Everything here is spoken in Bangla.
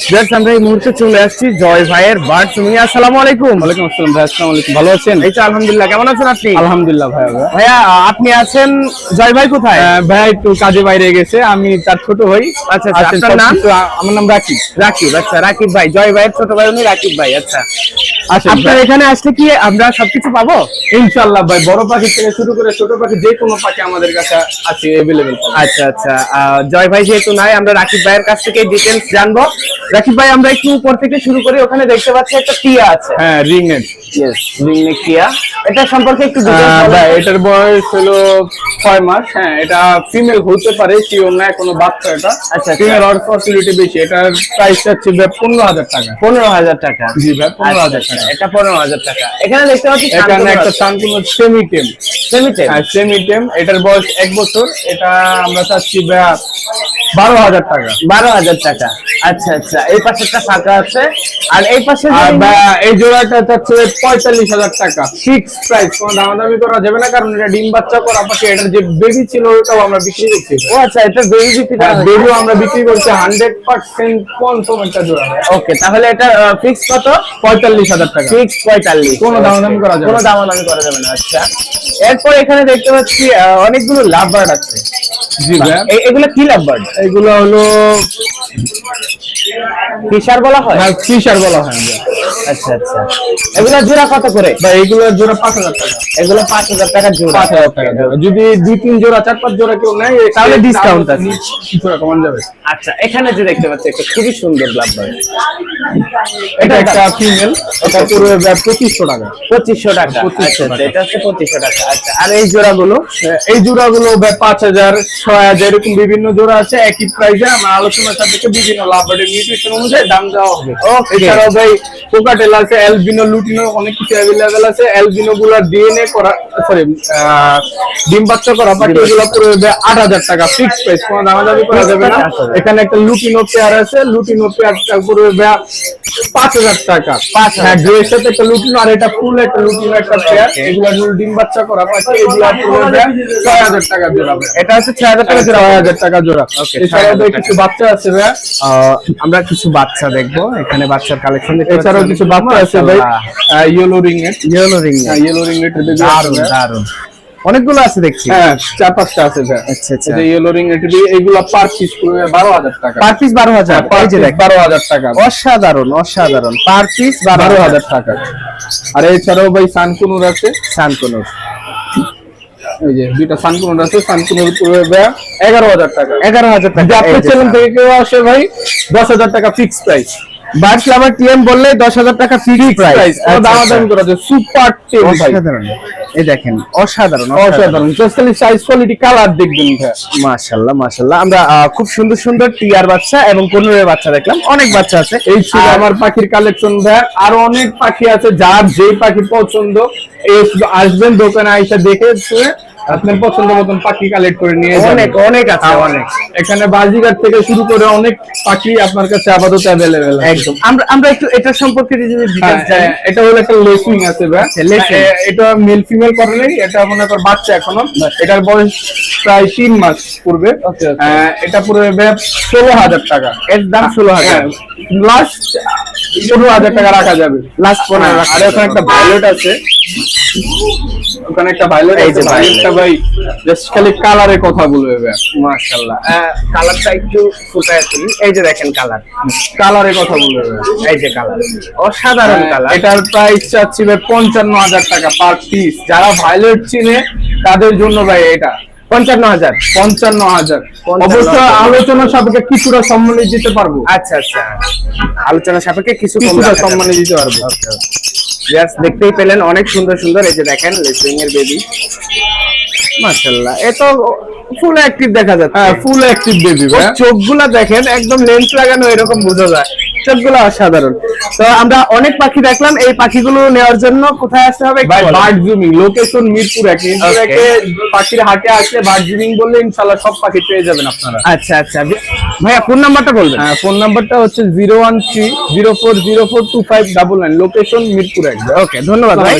জাস্ট আমরা এই মুহূর্তে চলে আসছি জয় ভাইয়ের বার্ড তুমি। আসসালামু আলাইকুম। ওয়ালাইকুম আসসালাম ভাই। আসসালামু আলাইকুম, ভালো আছেন? এই তো আলহামদুলিল্লাহ, কেমন আছেন আপনি? আলহামদুলিল্লাহ ভাইয়া। ভাইয়া আপনি আছেন, জয় ভাই কোথায়? ভাইয়া একটু কাজে বাইরে গেছে, আমি তার ছোট ভাই। আচ্ছা আচ্ছা, আপনার নাম? আমার নাম রাকিব। রাকিব, আচ্ছা রাকিব ভাই, জয় ভাইয়ের ছোট ভাই উনি রাকিব ভাই। আচ্ছা আপনার ভাই। এখানে আসলে কি আমরা সবকিছু পাবো? ইনশাআল্লাহ ভাই, বড় পাখি থেকে শুরু করে ছোট পাখি যে কোনো পাখি আমাদের কাছে আছে अवेलेबल। আচ্ছা আচ্ছা, জয় ভাই যেহেতু নাই, আমরা রাকিব ভাইয়ের কাছ থেকে ডিটেইলস জানবো। রাকিব ভাই, আমরা একটু উপর থেকে শুরু করি। ওখানে দেখতে পাচ্ছি একটা টিয়া আছে। হ্যাঁ, রিংনেট। ইয়েস, রিংনেট টিয়া। এটা সম্পর্কে একটু ডিটেইলস বলুন। ভাই এটার বয়স হলো 6 মাস। হ্যাঁ, এটা ফিমেল হতে পারে, শিওর না, কোনো বাচ্চা। এটা আচ্ছা, ফিমেল হওয়ার পসিবিলিটি বেশি। এটার প্রাইস হচ্ছে 15,000 টাকা। 15,000 টাকা। জি ভাই, 15,000 আচ্ছা, টাকা। এটা 15,000 টাকা। এখানে দেখতে পাচ্ছি এখানে একটা সানকুনো সেমি টেম। সেমিটেম। হ্যাঁ, সেমি টেম। এটার বয়স 1 বছর। এটা আমরা চাচ্ছি 12,000 টাকা। 12,000 টাকা। আচ্ছা আচ্ছা, এই পাশে একটা ফাঁকা আছে, আর এই পাশে আর এই জোড়াটা চাচ্ছে 45,000 টাকা। ফিক্স প্রাইস, কোনো দামাদামি করা যাবে না, কারণ এটা ডিম বাচ্চা করা পাখি। এটার যে বেবি ছিল ওটাও আমরা বিক্রি করছি। ও আচ্ছা, এটা বেবি বিক্রি করা হচ্ছে? বেবিও আমরা বিক্রি করছি 100% কনফার্ম একটা জোড়া। ওকে, তাহলে এটা ফিক্স কত? 45,000 টাকা। ফিক্স 45। কোনো দামাদামি করা যাবে না। কোনো দামাদামি করা যাবে না। আচ্ছা, এরপর এখানে দেখতে পাচ্ছি অনেকগুলো লাভ বার্ড আছে। জি ভাই, এগুলো কি লাভ বার্ড? এগুলো হলো ফিশার বলা হয়? ফিশার বলা হয় আমরা। আচ্ছা আচ্ছা, এগুলো জোড়া কত করে? ভাই এগুলোর জোড়া 5,000 টাকা। এগুলো 5,000 টাকা জোড়া। 5,000 টাকা জোড়া। যদি 2-3 জোড়া 4-5 জোড়া কেউ নেয় তাহলে ডিসকাউন্ট আছে, কিছুটা কমান যাবে। আচ্ছা, এখানে যে দেখতে পাচ্ছি একটা খুবই সুন্দর লাভ বার্ড, এটা একটা ফিমেল। এটা পুরো 2,500 টাকা। 2,500 টাকা। 2,500 আচ্ছা, এটা হচ্ছে 2,500 টাকা। আচ্ছা, আর এই জোড়াগুলো? এই জোড়াগুলো 5,000, 6,000 এরকম বিভিন্ন জোড়া আছে একই প্রাইসে। আমার আলোচনার সাপেক্ষে বিভিন্ন লাভবার্ডের নিউট্রিশন অনুযায়ী দাম দেওয়া হবে। এছাড়াও ভাই কোকাটেল আছে, অ্যালবিনো, লুটিনো, অনেক কিছু অ্যাভেলেবেল আছে। অ্যালবিনো গুলা ডিএনএ করা, সরি ডিম বাচ্চা করা পাখি, এগুলো পুরো 8,000 টাকা ফিক্স প্রাইস, কোনো দামাদামি করা যাবে না। এখানে একটা লুটিনো পেয়ার আছে, লুটিনো পেয়ারটা পুরো 5,000 টাকা। হ্যাঁ, গ্রে সাথে একটা লুটিনো, আর এটা ফুল একটা লুটিনো একটা পেয়ার। এগুলা ডিম বাচ্চা করা পাখি, এগুলা পুরো 6,000 টাকা জোড়া। এটা হচ্ছে 6,000 টাকা জোড়া। 6,000 টাকা জোড়া। এছাড়াও ভাই কিছু বাচ্চা আছে ভাই। আমরা কিছু বাচ্চা দেখবো, এখানে বাচ্চার কালেকশন দেখতে পাচ্ছি। এছাড়াও কিছু বাচ্চা আছে ভাই, ইয়েলো রিংনেট। ইয়েলো রিং, ইয়েলো রিংনেট দারুন দারুন, অনেকগুলো আছে দেখছি। হ্যাঁ, 4-5টা আছে ভাই। আচ্ছা আচ্ছা, এই ইয়েলো রিংনেট, এইগুলা পার পিস পুরো 12,000 টাকা। Per piece 12,000। এই যে দেখ, 12,000 টাকা। অসাধারণ অসাধারণ, পার পিস 12,000 টাকা। আর এছাড়াও ভাই সানকুনুর আছে। শান্তনুর, এই যে দুইটা সানকুনুর আছে। সানকুনুর পুরো 11,000 টাকা। 11,000 টাকা। আপনার চ্যানেল থেকে কেউ আসে ভাই, 10,000 টাকা ফিক্স প্রাইস। বার্ডস লাভার টিএম বললে 10,000 টাকা ফিক্স প্রাইস। দামাদামি করা যায়। সুপার টেম ভাই, অসাধারণ। এই দেখেন, অসাধারণ অসাধারণ। জাস্ট সাইজ, কোয়ালিটি, কালার দেখবেন ভাই। মাশাআল্লাহ মাশাআল্লাহ। আমরা খুব সুন্দর সুন্দর টিয়ার বাচ্চা এবং কোনুরের বাচ্চা দেখলাম, অনেক বাচ্চা আছে। এই ছিল আমার পাখির কালেকশন ভাই। আরো অনেক পাখি আছে, যার যেই পাখি পছন্দ এই আসবেন দোকানে, আইসা দেখে শুনে আপনার পছন্দ মতন পাখি কালেক্ট করে নিয়ে যাবেন। অনেক অনেক আছে, অনেক। এখানে বাজিগার থেকে শুরু করে অনেক পাখি আপনার কাছে আপাতত অ্যাভেলেবেল। একদম। আমরা একটু এটা সম্পর্কে যদি ডিটেইলস জানি। এটা হলো একটা লেসিং আছে ভাই। লেসিং। এটা মেল ফিমেল করে নাই, এটা মনে কর বাচ্চা এখনো। এটার বয়স প্রায় 3 মাস পূর্বে। এটা পুরো 16,000 টাকা। এর দাম 16,000। লাস্ট 15,000 টাকা রাখা যাবে। লাস্ট 15,000। আর ওখানে একটা ভায়োলেট আছে, ওখানে একটা ভায়োলেট এই যে আছে। ভায়োলেটটা ভাই জাস্ট খালি কালারের কথা বলবে ভাই। মাশাআল্লাহ, কালারটা একটু ফুটায় তুলি। এই যে দেখেন কালার, কালারের কথা বলবে ভাই। এই যে কালার, অসাধারণ কালার। এটার প্রাইস চাচ্ছি ভাই 55,000 টাকা পার পিস। যারা ভায়োলেট চিনে তাদের জন্য ভাই এটা 55,000। 55,000। অবশ্য আলোচনা সাপেক্ষে কিছুটা সম্মানী দিতে পারবো। আচ্ছা আচ্ছা, আলোচনা সাপেক্ষে কিছুটা কিছুটা সম্মানী দিতে পারবো। জাস্ট দেখতেই পেলেন, অনেক সুন্দর সুন্দর। এই যে দেখেন লেসিং এর বেবি, মাশাআল্লাহ। এ তো ফুল অ্যাক্টিভ দেখা যাচ্ছে। হ্যাঁ, ফুল অ্যাক্টিভ বেবি ভাই। চোখগুলা দেখেন, একদম লেন্স লাগানো, এরকম বোঝা যায়। চোখগুলো অসাধারণ। তো আমরা অনেক পাখি দেখলাম, এই পাখিগুলো নেওয়ার জন্য কোথায় আসতে হবে? ভাই bird zooming, location Mirpur 1। Mirpur 1 এ পাখির হাটে আসলে বার্ড জুমিং বললে ইনশাআল্লাহ সব পাখি পেয়ে যাবেন আপনারা। আচ্ছা আচ্ছা ভাইয়া, ফোন নাম্বারটা বলবেন? হ্যাঁ, ফোন নাম্বারটা হচ্ছে 01304042599। লোকেশন মিরপুর 1। ওকে, ধন্যবাদ ভাই।